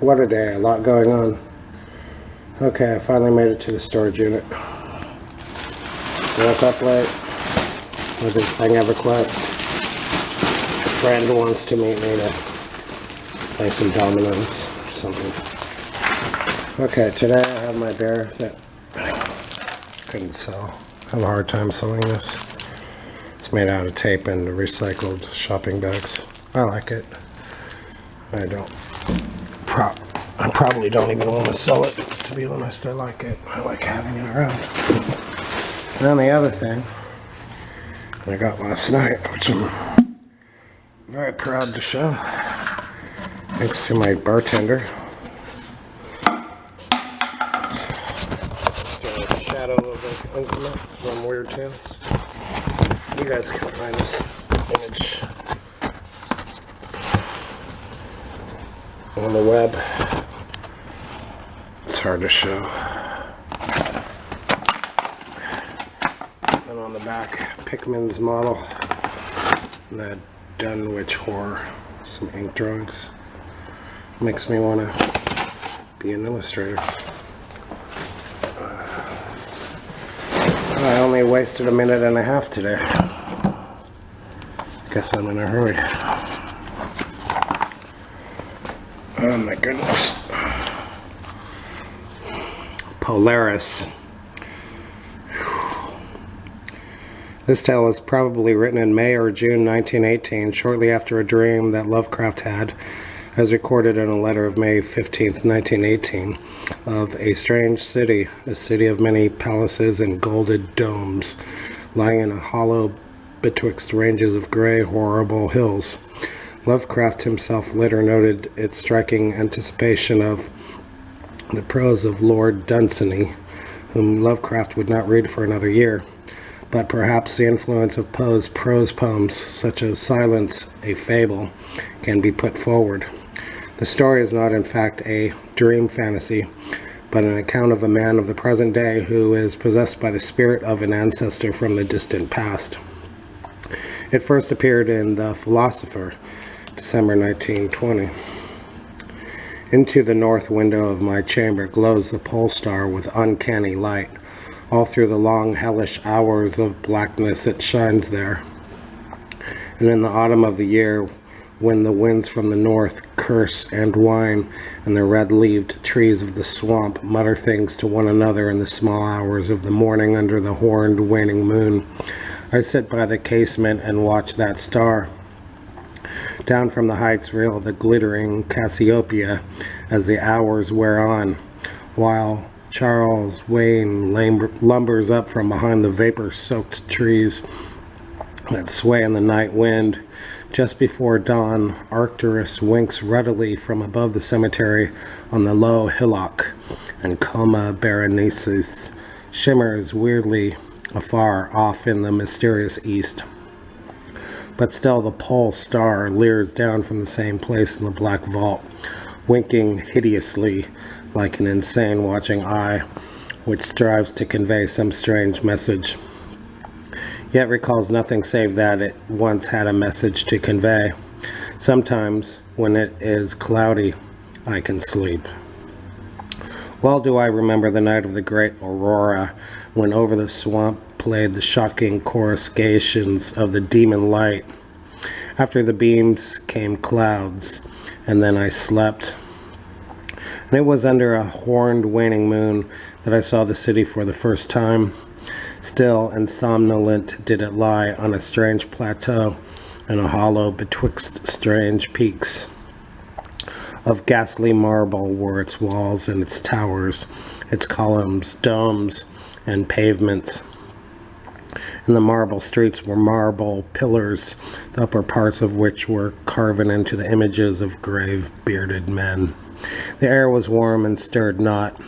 What a day, a lot going on. Okay, I finally made it to the storage unit. Woke up late with this thing of request. A friend wants to meet me to play some dominoes or something. Okay, today I have my bear that I couldn't sell. I have a hard time selling this. It's made out of tape and recycled shopping bags. I like it. I probably don't even want to sell it, to be honest. I like it. I like having it around. And then the other thing I got last night, which I'm very proud to show, thanks to my bartender. Just a shadow of Elizabeth from Weird Tales. You guys can find this image on the web. It's hard to show. And on the back, Pickman's model, and that Dunwich horror, some ink drawings. Makes me want to be an illustrator. I only wasted a minute and a half today. Guess I'm in a hurry. Oh my goodness. Polaris. This tale was probably written in May or June 1918, shortly after a dream that Lovecraft had, as recorded in a letter of May 15th, 1918, of a strange city, a city of many palaces and golden domes, lying in a hollow betwixt ranges of gray, horrible hills. Lovecraft himself later noted its striking anticipation of the prose of Lord Dunsany, whom Lovecraft would not read for another year, but perhaps the influence of Poe's prose poems, such as Silence, a Fable, can be put forward. The story is not in fact a dream fantasy, but an account of a man of the present day who is possessed by the spirit of an ancestor from the distant past. It first appeared in The Philosopher, December 1920. Into the north window of my chamber glows the pole star with uncanny light. All through the long hellish hours of blackness it shines there. And in the autumn of the year, when the winds from the north curse and whine, and the red-leaved trees of the swamp mutter things to one another in the small hours of the morning under the horned waning moon, I sit by the casement and watch that star. Down from the heights reel the glittering Cassiopeia as the hours wear on, while Charles Wayne lumbers up from behind the vapor-soaked trees that sway in the night wind. Just before dawn, Arcturus winks ruddily from above the cemetery on the low hillock, and Coma Berenices shimmers weirdly afar off in the mysterious east. But still the pole star leers down from the same place in the black vault, winking hideously like an insane watching eye, which strives to convey some strange message, yet recalls nothing save that it once had a message to convey. Sometimes, when it is cloudy, I can sleep. Well do I remember the night of the great aurora, when over the swamp played the shocking coruscations of the demon light. After the beams came clouds, and then I slept. And it was under a horned waning moon that I saw the city for the first time. Still and somnolent did it lie on a strange plateau in a hollow betwixt strange peaks. Of ghastly marble were its walls and its towers, its columns, domes, and pavements. And the marble streets were marble pillars, the upper parts of which were carven into the images of grave bearded men. The air was warm and stirred not,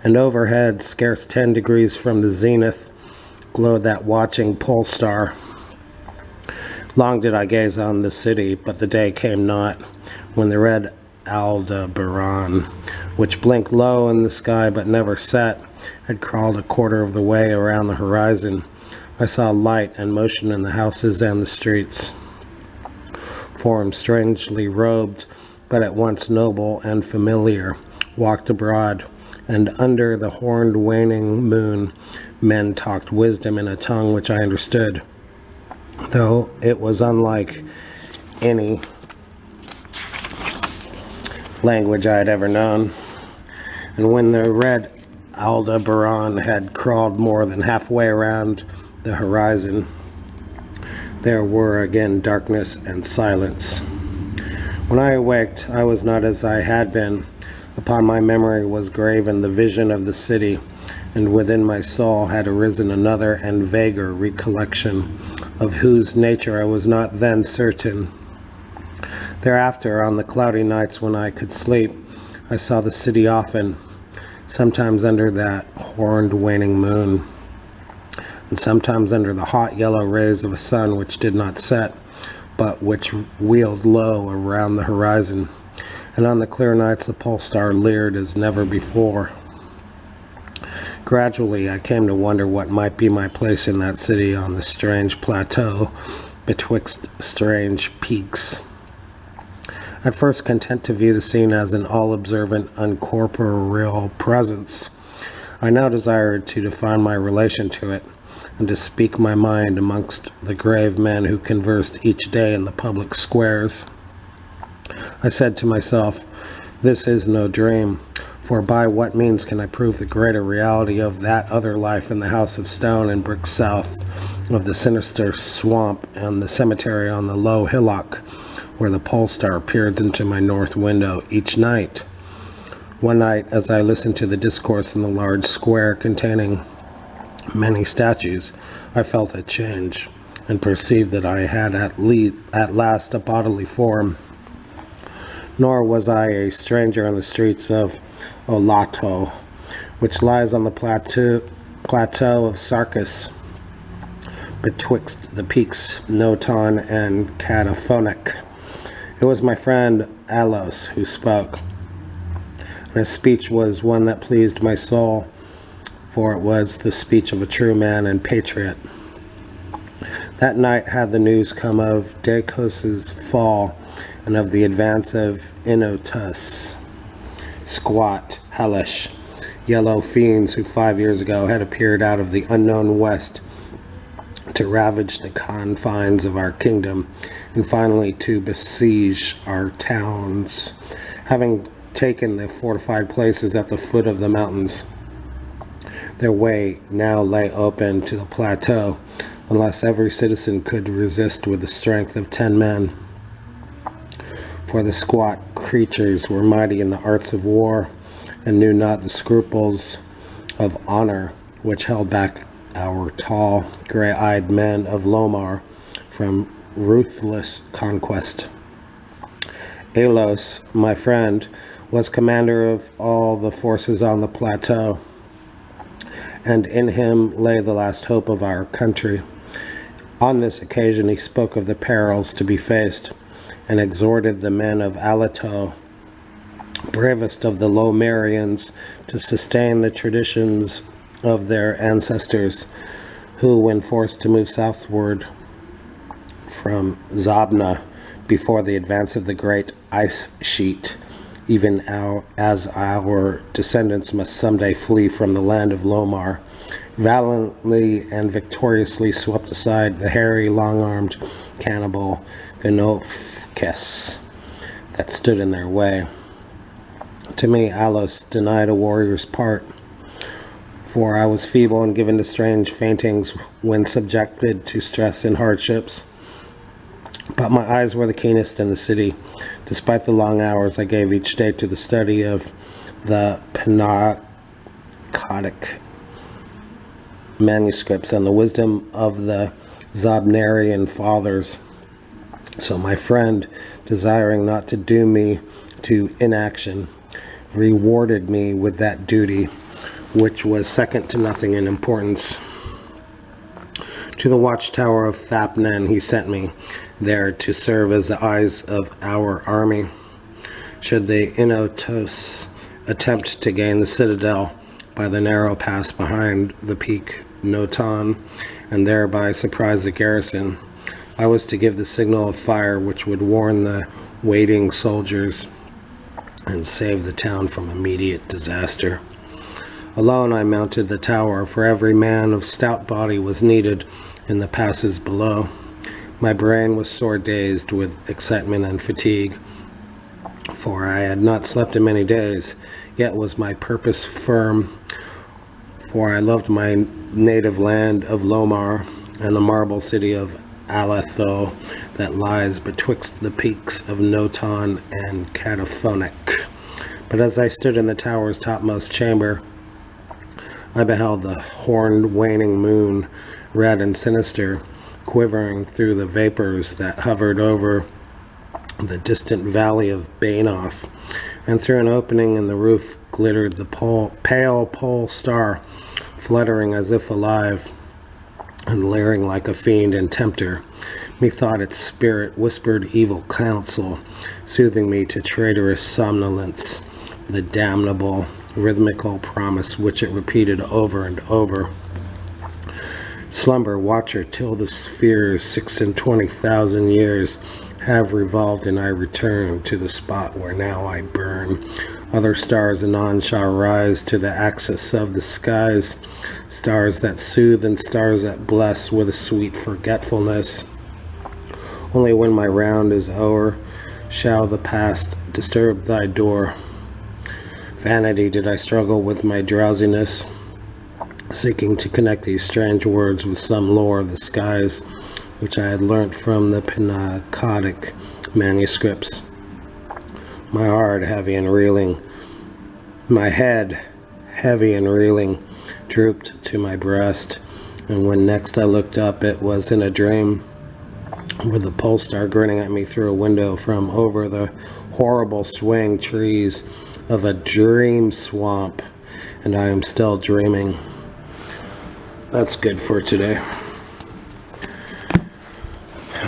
and overhead, scarce 10 degrees from the zenith, glowed that watching pole star. Long did I gaze on the city, but the day came not, when the red Aldebaran, which blinked low in the sky but never set, had crawled a quarter of the way around the horizon. I saw light and motion in the houses and the streets. Forms strangely robed but at once noble and familiar, walked abroad, and under the horned waning moon men talked wisdom in a tongue which I understood, though it was unlike any language I had ever known. And when the red Aldebaran had crawled more than halfway around the horizon, there were again darkness and silence. When I awaked, I was not as I had been. Upon my memory was graven the vision of the city, and within my soul had arisen another and vaguer recollection, of whose nature I was not then certain. Thereafter, on the cloudy nights when I could sleep, I saw the city often, sometimes under that horned waning moon, and sometimes under the hot yellow rays of a sun which did not set, but which wheeled low around the horizon, and on the clear nights the pole star leered as never before. Gradually I came to wonder what might be my place in that city on the strange plateau betwixt strange peaks. At first content to view the scene as an all-observant, uncorporeal presence, I now desired to define my relation to it, and to speak my mind amongst the grave men who conversed each day in the public squares. I said to myself, this is no dream, for by what means can I prove the greater reality of that other life in the house of stone and brick south of the sinister swamp and the cemetery on the low hillock, where the pole star peers into my north window each night. One night, as I listened to the discourse in the large square containing many statues, I felt a change, and perceived that I had at last a bodily form. Nor was I a stranger in the streets of Olato, which lies on the plateau of Sarkis, betwixt the peaks Noton and Cataphonic. It was my friend Alos who spoke, and his speech was one that pleased my soul, for it was the speech of a true man and patriot. That night had the news come of Dacos's fall, and of the advance of Inotus, squat, hellish, yellow fiends who 5 years ago had appeared out of the unknown west to ravage the confines of our kingdom, and finally to besiege our towns, having taken the fortified places at the foot of the mountains. Their way now lay open to the plateau, unless every citizen could resist with the strength of 10 men. For the squat creatures were mighty in the arts of war, and knew not the scruples of honor which held back our tall, gray-eyed men of Lomar from ruthless conquest. Alos, my friend, was commander of all the forces on the plateau, and in him lay the last hope of our country. On this occasion he spoke of the perils to be faced, and exhorted the men of Alato, bravest of the Lomarians, to sustain the traditions of their ancestors, who, when forced to move southward from Zabna before the advance of the great ice sheet, even as our descendants must someday flee from the land of Lomar, valiantly and victoriously swept aside the hairy, long-armed cannibal Gnopkes that stood in their way. To me, Alos denied a warrior's part, for I was feeble and given to strange faintings when subjected to stress and hardships. But my eyes were the keenest in the city, despite the long hours I gave each day to the study of the Panacotic manuscripts and the wisdom of the Zabnarian fathers. So my friend, desiring not to doom me to inaction, rewarded me with that duty, which was second to nothing in importance. To the watchtower of Thapnen he sent me, there to serve as the eyes of our army, should the Inotos attempt to gain the citadel by the narrow pass behind the peak Noton, and thereby surprise the garrison. I was to give the signal of fire which would warn the waiting soldiers and save the town from immediate disaster. Alone I mounted the tower, for every man of stout body was needed in the passes below. My brain was sore dazed with excitement and fatigue, for I had not slept in many days, yet was my purpose firm, for I loved my native land of Lomar and the marble city of Alatho that lies betwixt the peaks of Noton and Cataphonic. But as I stood in the tower's topmost chamber, I beheld the horned waning moon, red and sinister, quivering through the vapors that hovered over the distant valley of Bainoff, and through an opening in the roof glittered the pale pole star, fluttering as if alive, and leering like a fiend and tempter. Methought its spirit whispered evil counsel, soothing me to traitorous somnolence, the damnable rhythmical promise which it repeated over and over. Slumber, watcher, till the spheres 26,000 years have revolved and I return to the spot where now I burn. Other stars anon shall rise to the axis of the skies, stars that soothe and stars that bless with a sweet forgetfulness. Only when my round is o'er shall the past disturb thy door. Vanity, did I struggle with my drowsiness, seeking to connect these strange words with some lore of the skies, which I had learnt from the Pinacotic manuscripts. My heart heavy and reeling, my head heavy and reeling, drooped to my breast, and when next I looked up, it was in a dream, with the pole star grinning at me through a window from over the horrible swaying trees of a dream swamp, and I am still dreaming. That's good for today.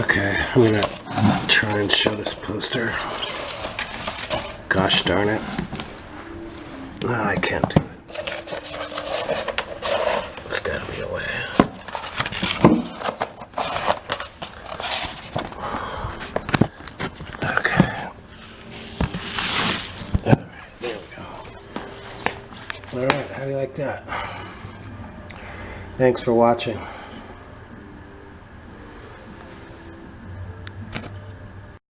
Okay, I'm gonna try and show this poster. Gosh darn it. No, I can't do it. It's gotta be a way. Okay. Alright, there we go. Alright, how do you like that? Thanks for watching.